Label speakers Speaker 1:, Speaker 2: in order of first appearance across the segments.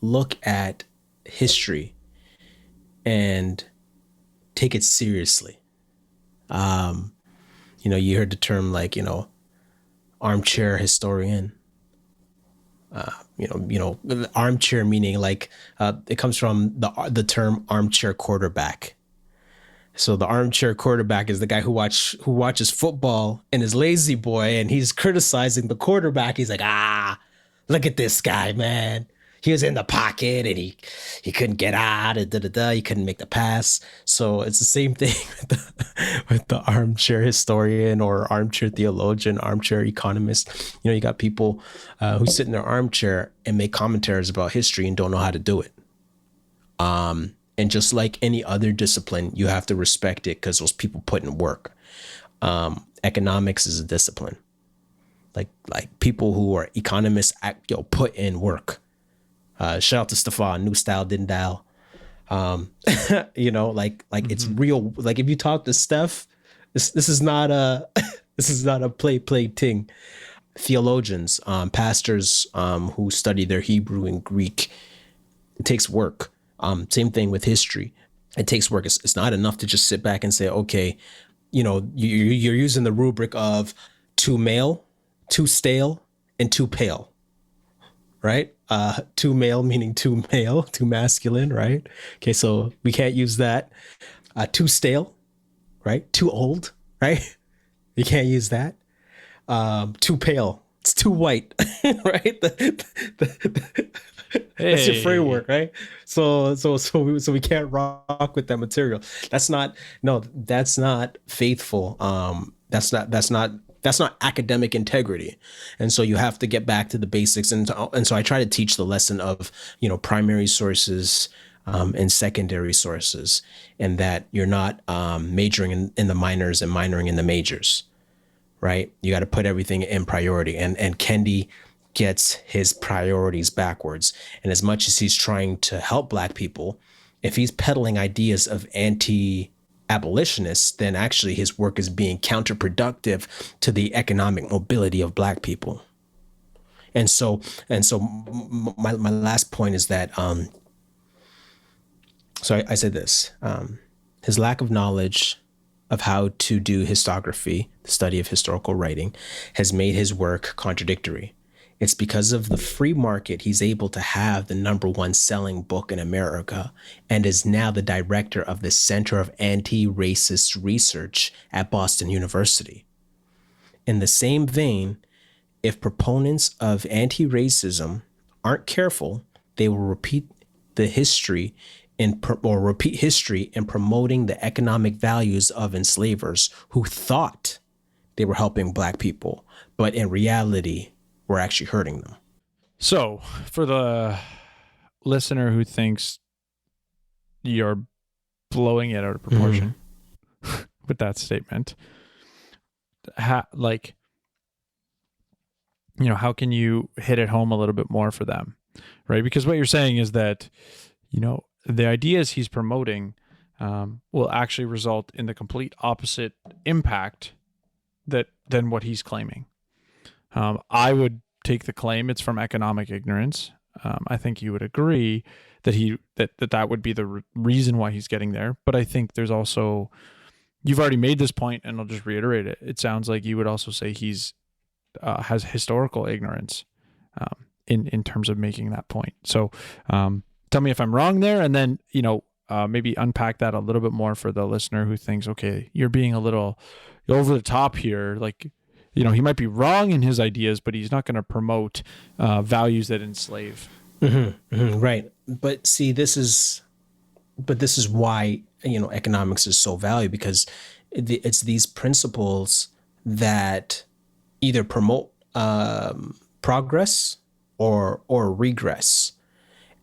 Speaker 1: look at history and take it seriously. You heard the term like, armchair historian. Armchair meaning like it comes from the term armchair quarterback. So the armchair quarterback is the guy who watches football and is lazy boy, and he's criticizing the quarterback. He's like, look at this guy, man. He was in the pocket and he couldn't get out, and he couldn't make the pass. So it's the same thing with the armchair historian or armchair theologian, armchair economist. You got people who sit in their armchair and make commentaries about history and don't know how to do it. And just like any other discipline, you have to respect it because those people put in work. Economics is a discipline. Like people who are economists put in work. Shout out to Stefan, new style, didn't dial. It's real. Like if you talk to Steph, this is not a play thing. Theologians, pastors who study their Hebrew and Greek, it takes work. Same thing with history. It takes work. It's not enough to just sit back and say, okay, you're using the rubric of too male, too stale, and too pale, right? Too male meaning too male, too masculine, right? Okay, so we can't use that. Too stale, right? Too old, right? You can't use that. Too pale. It's too white, right? That's your framework, right? So we can't rock with that material. That's not faithful. That's not academic integrity. And so you have to get back to the basics. And so I try to teach the lesson of, primary sources and secondary sources, and that you're not majoring in the minors and minoring in the majors, right? You got to put everything in priority. And Kendi gets his priorities backwards. And as much as he's trying to help Black people, if he's peddling ideas of anti-abolitionists, then actually his work is being counterproductive to the economic mobility of Black people. And so my last point is that, I said this, his lack of knowledge of how to do historiography, the study of historical writing, has made his work contradictory. It's because of the free market he's able to have the #1 selling book in America, and is now the director of the Center of Anti-Racist Research at Boston University. In the same vein, if proponents of anti-racism aren't careful, they will repeat history in promoting the economic values of enslavers who thought they were helping Black people, but in reality, we're actually hurting them.
Speaker 2: So for the listener who thinks you're blowing it out of proportion with that statement, how can you hit it home a little bit more for them, right? Because what you're saying is that, the ideas he's promoting will actually result in the complete opposite impact than what he's claiming. I would take the claim it's from economic ignorance. I think you would agree that that would be the reason why he's getting there. But I think there's also, you've already made this point, and I'll just reiterate it. It sounds like you would also say he's has historical ignorance in terms of making that point. So tell me if I'm wrong there, and then maybe unpack that a little bit more for the listener who thinks, okay, you're being a little over the top here, like. He might be wrong in his ideas, but he's not going to promote values that enslave.
Speaker 1: Right. But see, this is why, economics is so valuable, because it's these principles that either promote progress or regress.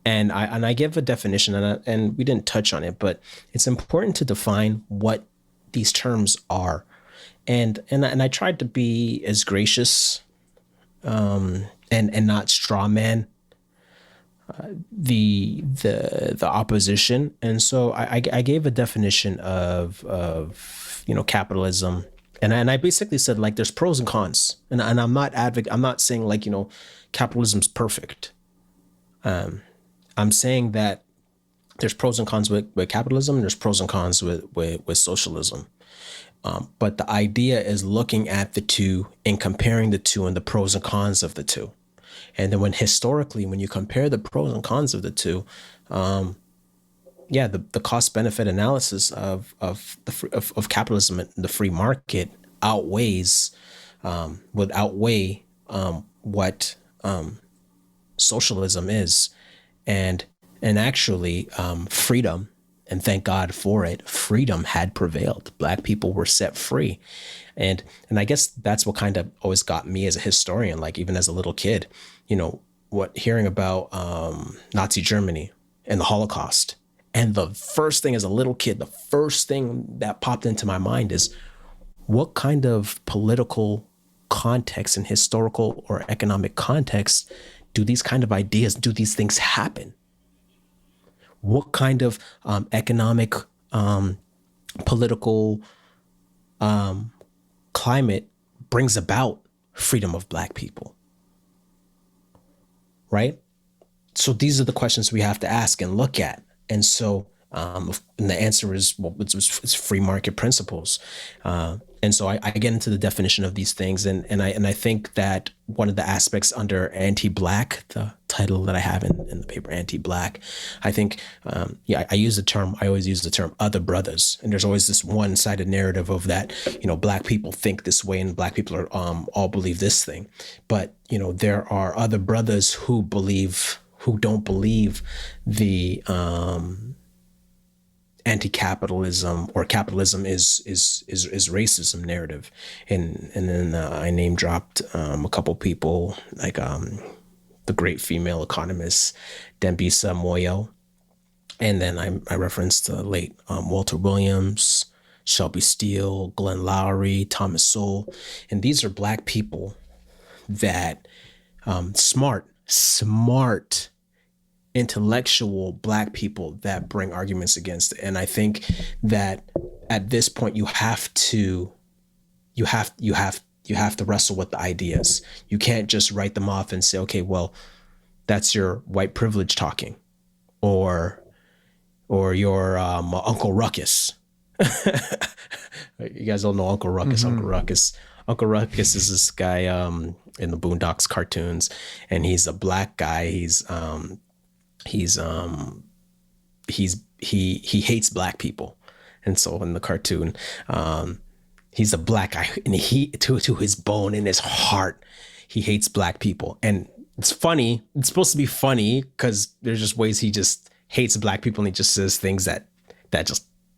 Speaker 1: And I give a definition, and we didn't touch on it, but it's important to define what these terms are. And I tried to be as gracious and not straw man the opposition. And so I gave a definition of capitalism, and I basically said, like, there's pros and cons, and I'm not saying, like, capitalism's perfect. I'm saying that there's pros and cons with capitalism, and there's pros and cons with socialism. But the idea is looking at the two and comparing the two and the pros and cons of the two. And then when you compare the pros and cons of the two, yeah, the cost benefit analysis of capitalism and the free market outweighs would outweigh what socialism is, and actually freedom, and thank God for it, freedom had prevailed. Black people were set free, and I guess that's what kind of always got me as a historian, like even as a little kid, what hearing about Nazi Germany and the Holocaust. And the first thing as a little kid, the first thing that popped into my mind is what kind of political context and historical or economic context do these kind of ideas, do these things happen? What kind of economic, political climate brings about freedom of Black people? Right? So these are the questions we have to ask and look at. And so, and the answer is, well, it's free market principles. And so I get into the definition of these things, and I think that one of the aspects under anti-Black, the title that I have in the paper, anti-Black, I think, I always use the term other brothers, and there's always this one-sided narrative of that, Black people think this way and Black people are all believe this thing, but there are other brothers who don't believe the anti-capitalism or capitalism is racism narrative, and then I name dropped a couple people like the great female economist Dambisa Moyo, and then I referenced the late Walter Williams, Shelby Steele, Glenn Lowry, Thomas Sowell, and these are Black people that smart intellectual Black people that bring arguments against it. And I think that at this point you have to wrestle with the ideas. You can't just write them off and say, okay, well, that's your white privilege talking, or your Uncle Ruckus. You guys don't know Uncle Ruckus. Mm-hmm. Uncle Ruckus is this guy in the Boondocks cartoons, and he's a Black guy. He hates Black people, and so in the cartoon, he's a Black guy, and he to his bone, in his heart, he hates Black people. And it's funny. It's supposed to be funny because there's just ways he just hates Black people, and he just says things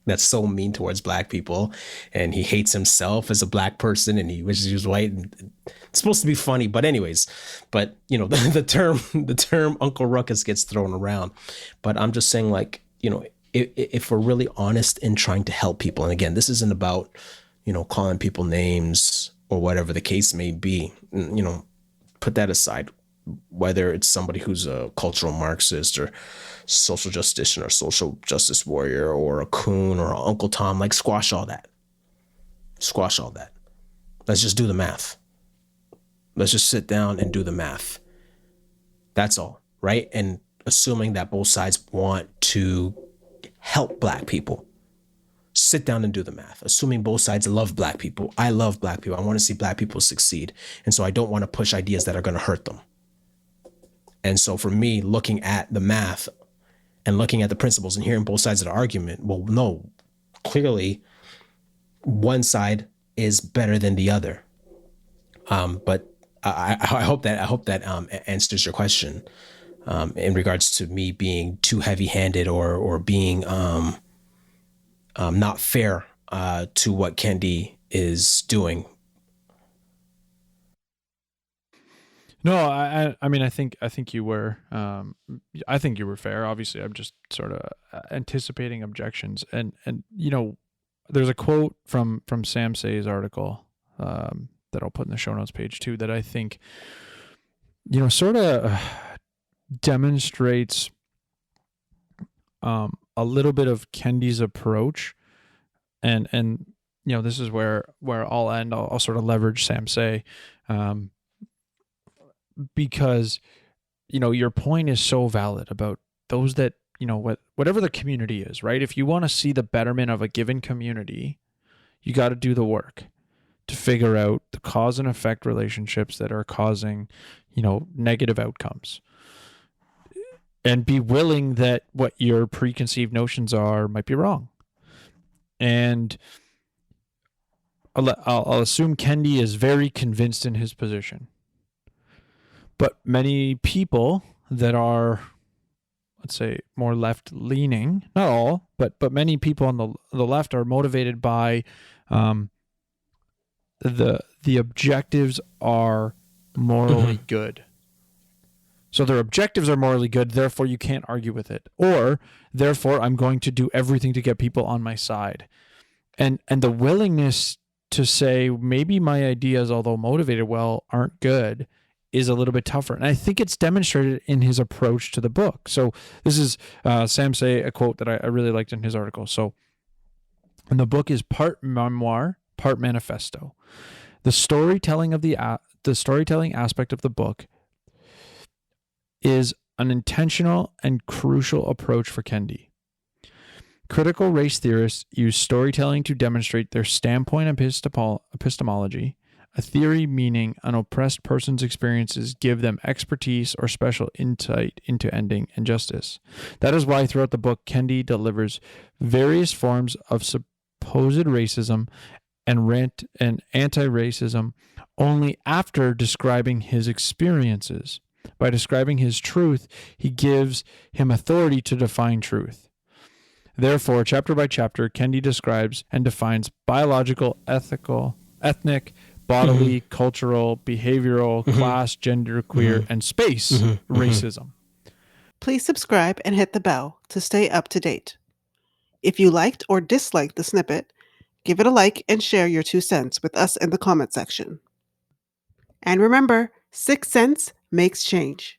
Speaker 1: that's so mean towards Black people, and he hates himself as a Black person, and he wishes he was white. And it's supposed to be funny, but anyways, the term Uncle Ruckus gets thrown around. But I'm just saying, like, if we're really honest in trying to help people, and again, this isn't about calling people names or whatever the case may be, put that aside. Whether it's somebody who's a cultural Marxist or social justician or social justice warrior or a coon or Uncle Tom, like squash all that. Let's just do the math. Let's just sit down and do the math. That's all, right? And assuming that both sides want to help Black people, sit down and do the math. Assuming both sides love Black people. I love Black people. I want to see Black people succeed. And so I don't want to push ideas that are going to hurt them. And so for me, looking at the math and looking at the principles and hearing both sides of the argument, well, no, clearly one side is better than the other. But I hope that answers your question in regards to me being too heavy-handed or being not fair to what Kendi is doing.
Speaker 2: No, I mean, I think you were, I think you were fair. Obviously, I'm just sort of anticipating objections, and there's a quote from Sam Say's article that I'll put in the show notes page too, that I think, sort of demonstrates a little bit of Kendi's approach, and this is where I'll end. I'll sort of leverage Sam Say. Because your point is so valid about those that, whatever the community is, right? If you want to see the betterment of a given community, you got to do the work to figure out the cause and effect relationships that are causing, negative outcomes. And be willing that what your preconceived notions are might be wrong. And I'll assume Kendi is very convinced in his position. But many people that are, let's say, more left-leaning, not all, but many people on the left are motivated by the objectives are morally good. So their objectives are morally good, therefore you can't argue with it. Or, therefore, I'm going to do everything to get people on my side. And the willingness to say, maybe my ideas, although motivated well, aren't good, is a little bit tougher. And I think it's demonstrated in his approach to the book. So this is Sam Say, a quote that I really liked in his article. So, and the book is part memoir, part manifesto. The storytelling aspect of the book is an intentional and crucial approach for Kendi. Critical race theorists use storytelling to demonstrate their standpoint epistemology, a theory meaning an oppressed person's experiences give them expertise or special insight into ending injustice. That is why throughout the book, Kendi delivers various forms of supposed racism and anti-racism only after describing his experiences. By describing his truth, he gives him authority to define truth. Therefore, chapter by chapter, Kendi describes and defines biological, ethical, ethnic, bodily, cultural, behavioral, class, gender, queer, and space racism.
Speaker 3: Please subscribe and hit the bell to stay up to date. If you liked or disliked the snippet, give it a like and share your 2 cents with us in the comment section. And remember, 6 cents makes change.